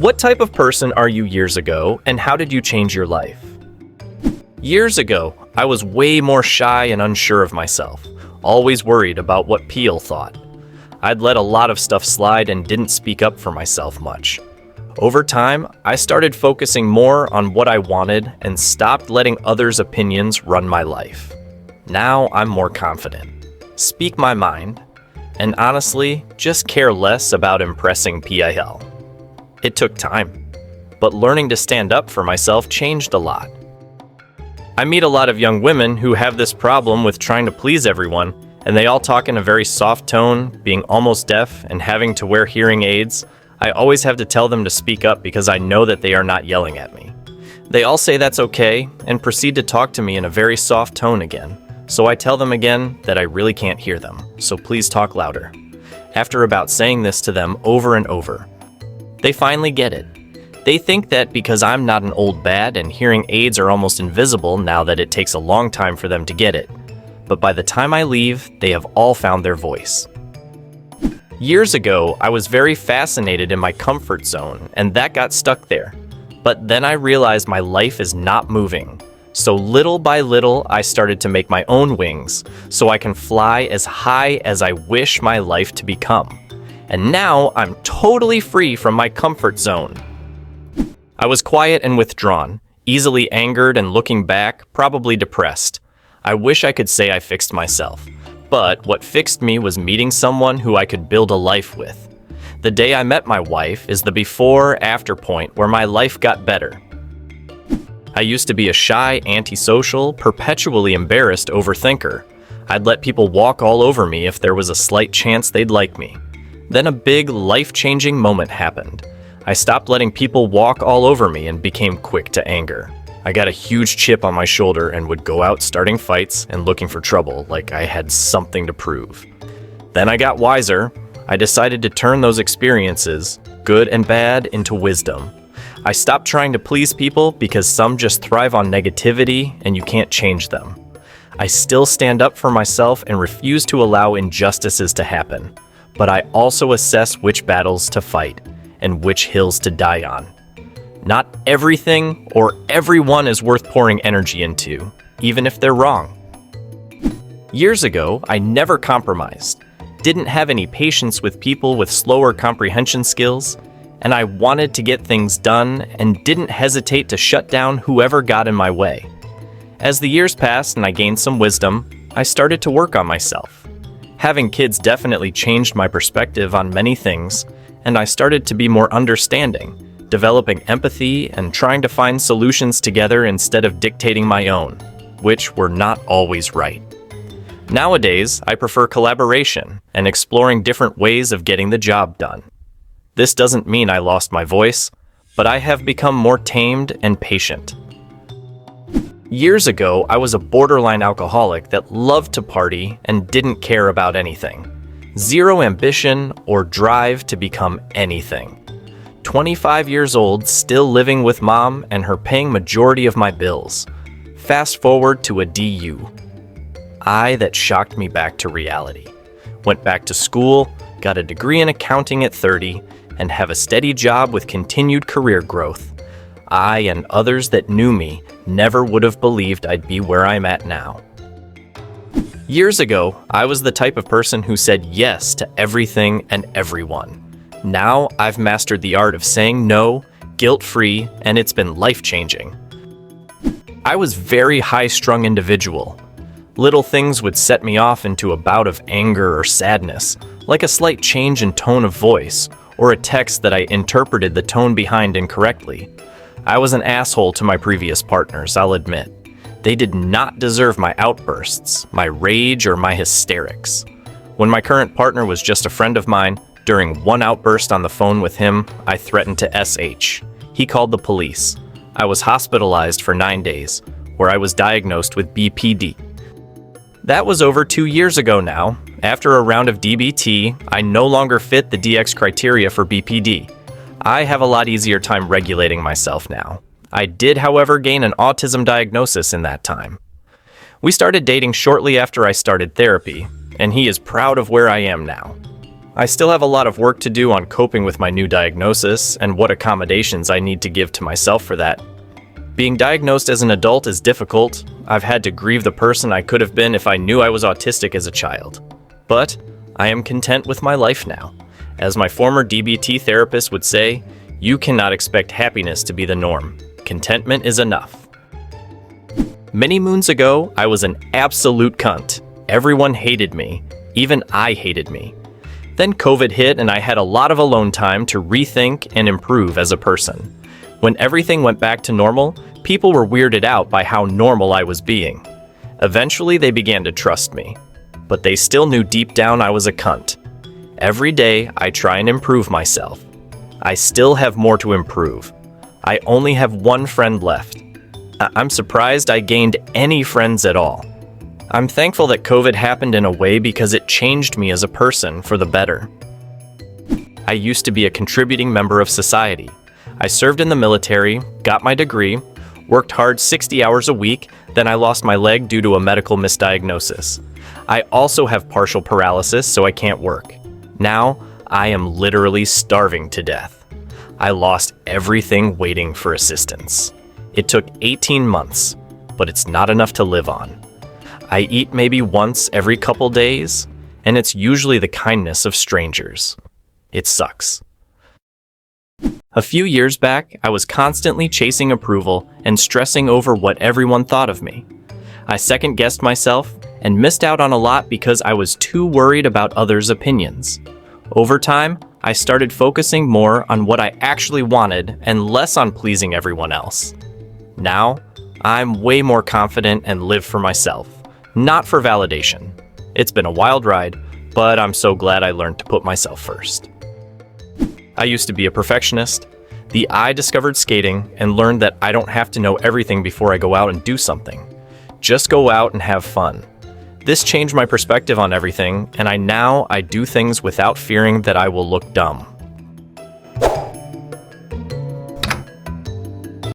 What type of person are you years ago, and how did you change your life? Years ago, I was way more shy and unsure of myself, always worried about what Peel thought. I'd let a lot of stuff slide and didn't speak up for myself much. Over time, I started focusing more on what I wanted and stopped letting others' opinions run my life. Now I'm more confident, speak my mind, and honestly, just care less about impressing PIL. It took time, but learning to stand up for myself changed a lot. I meet a lot of young women who have this problem with trying to please everyone, and they all talk in a very soft tone, being almost deaf and having to wear hearing aids. I always have to tell them to speak up because I know that they are not yelling at me. They all say that's okay and proceed to talk to me in a very soft tone again. So I tell them again that I really can't hear them, so please talk louder. After about saying this to them over and over, they finally get it. They think that because I'm not an old bat and hearing aids are almost invisible now that it takes a long time for them to get it. But by the time I leave, they have all found their voice. Years ago, I was very fascinated in my comfort zone, and that got stuck there. But then I realized my life is not moving. So little by little, I started to make my own wings, so I can fly as high as I wish my life to become. And now I'm totally free from my comfort zone. I was quiet and withdrawn, easily angered, and looking back, probably depressed. I wish I could say I fixed myself, but what fixed me was meeting someone who I could build a life with. The day I met my wife is the before-after point where my life got better. I used to be a shy, antisocial, perpetually embarrassed overthinker. I'd let people walk all over me if there was a slight chance they'd like me. Then a big, life-changing moment happened. I stopped letting people walk all over me and became quick to anger. I got a huge chip on my shoulder and would go out starting fights and looking for trouble like I had something to prove. Then I got wiser. I decided to turn those experiences, good and bad, into wisdom. I stopped trying to please people because some just thrive on negativity and you can't change them. I still stand up for myself and refuse to allow injustices to happen. But I also assess which battles to fight and which hills to die on. Not everything or everyone is worth pouring energy into, even if they're wrong. Years ago, I never compromised, didn't have any patience with people with slower comprehension skills, and I wanted to get things done and didn't hesitate to shut down whoever got in my way. As the years passed and I gained some wisdom, I started to work on myself. Having kids definitely changed my perspective on many things, and I started to be more understanding, developing empathy and trying to find solutions together instead of dictating my own, which were not always right. Nowadays, I prefer collaboration and exploring different ways of getting the job done. This doesn't mean I lost my voice, but I have become more tamed and patient. Years ago, I was a borderline alcoholic that loved to party and didn't care about anything. Zero ambition or drive to become anything. 25 years old, still living with mom and her paying majority of my bills. Fast forward to a DU. That shocked me back to reality. Went back to school, got a degree in accounting at 30, and have a steady job with continued career growth. I and others that knew me never would have believed I'd be where I'm at now. Years ago, I was the type of person who said yes to everything and everyone. Now, I've mastered the art of saying no, guilt-free, and it's been life-changing. I was a very high-strung individual. Little things would set me off into a bout of anger or sadness, like a slight change in tone of voice, or a text that I interpreted the tone behind incorrectly. I was an asshole to my previous partners, I'll admit. They did not deserve my outbursts, my rage, or my hysterics. When my current partner was just a friend of mine, during one outburst on the phone with him, I threatened to SH. He called the police. I was hospitalized for 9 days, where I was diagnosed with BPD. That was over 2 years ago now. After a round of DBT, I no longer fit the DX criteria for BPD. I have a lot easier time regulating myself now. I did, however, gain an autism diagnosis in that time. We started dating shortly after I started therapy, and he is proud of where I am now. I still have a lot of work to do on coping with my new diagnosis and what accommodations I need to give to myself for that. Being diagnosed as an adult is difficult. I've had to grieve the person I could have been if I knew I was autistic as a child. But I am content with my life now. As my former DBT therapist would say, you cannot expect happiness to be the norm. Contentment is enough. Many moons ago, I was an absolute cunt. Everyone hated me. Even I hated me. Then COVID hit and I had a lot of alone time to rethink and improve as a person. When everything went back to normal, people were weirded out by how normal I was being. Eventually, they began to trust me. But they still knew deep down I was a cunt. Every day, I try and improve myself. I still have more to improve. I only have one friend left. I'm surprised I gained any friends at all. I'm thankful that COVID happened in a way because it changed me as a person for the better. I used to be a contributing member of society. I served in the military, got my degree, worked hard 60 hours a week, then I lost my leg due to a medical misdiagnosis. I also have partial paralysis, so I can't work. Now, I am literally starving to death. I lost everything waiting for assistance. It took 18 months, but it's not enough to live on. I eat maybe once every couple days, and it's usually the kindness of strangers. It sucks. A few years back, I was constantly chasing approval and stressing over what everyone thought of me. I second-guessed myself and missed out on a lot because I was too worried about others' opinions. Over time, I started focusing more on what I actually wanted and less on pleasing everyone else. Now, I'm way more confident and live for myself, not for validation. It's been a wild ride, but I'm so glad I learned to put myself first. I used to be a perfectionist. I discovered skating and learned that I don't have to know everything before I go out and do something. Just go out and have fun. This changed my perspective on everything, and I do things without fearing that I will look dumb.